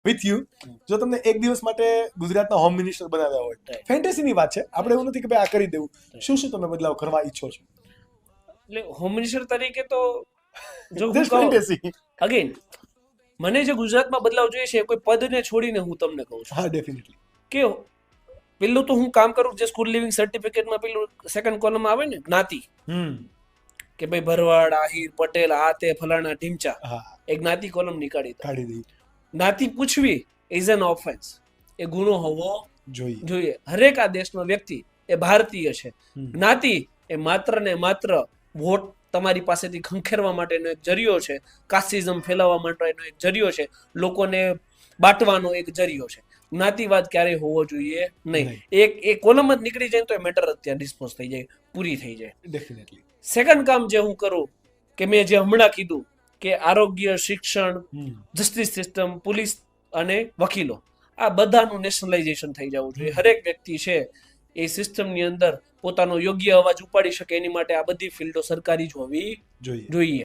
With you, જો તમને એક દિવસ માટે ગુજરાતના હોમ મિનિસ્ટર બનાવ્યા હોય, Right. ફેન્ટેસીની વાત છે, આપણે એવું નથી કે ભાઈ આ કરી દેવું, શું શું તમે બદલાવ કરવા ઈચ્છો છો? એટલે હોમ મિનિસ્ટર તરીકે તો જો હું Just કહું fantasy. અગેન, મને જે ગુજરાતમાં બદલાવ જોઈએ છે કોઈ પદને છોડીને હું તમને કહું છું હા, ડેફિનેટલી. કે પેલું તો હું કામ કરું જે સ્કૂલ લિવિંગ સર્ટિફિકેટમાં પેલું સેકન્ડ કોલમ આવે ને જ્ઞાતિ, કે ભાઈ ભરવાડ, આહિર, પટેલ, આ તે ફલાણા ઢીમચા, હા, એ જ્ઞાતિ કોલમ નીકાળી દો. કાઢી દઈ જ્ઞાતિ પૂછવી ઇઝ એન ઓફેન્સ, એ ગુનો હોવો જોઈએ. જોઈએ. હરેક આ દેશનો વ્યક્તિ એ ભારતીય છે. હમ. જ્ઞાતિ એ માત્ર ને માત્ર વોટ તમારી પાસેથી ખંખેરવા માટેનો એક જરિયો છે, કાસ્ટિઝમ ફેલાવવા માટેનો એક જરિયો છે, લોકોને બાંટવાનો એક જરિયો છે. જ્ઞાતિવાદ ક્યારેય હોવો જોઈએ નહીં. એક કોલમ જ નીકળી જાય તો એ મેટર અત્યારે ડિસ્પોઝ થઈ જાય, પૂરી થઈ જાય. ડેફિનેટલી. સેકન્ડ કામ જે હું કરું કે મેં જે હમણાં કીધું કે આરોગ્ય, શિક્ષણ, જસ્ટિસ સિસ્ટમ, પોલીસ અને વકીલો, આ બધાનું નેશનલાઇઝેશન થઈ જવું જોઈએ. હરેક વ્યક્તિ છે એ સિસ્ટમની અંદર પોતાનો યોગ્ય અવાજ ઉપાડી શકે એની માટે આ બધી ફિલ્ડો સરકારી જ હોવી જોઈએ. જોઈએ.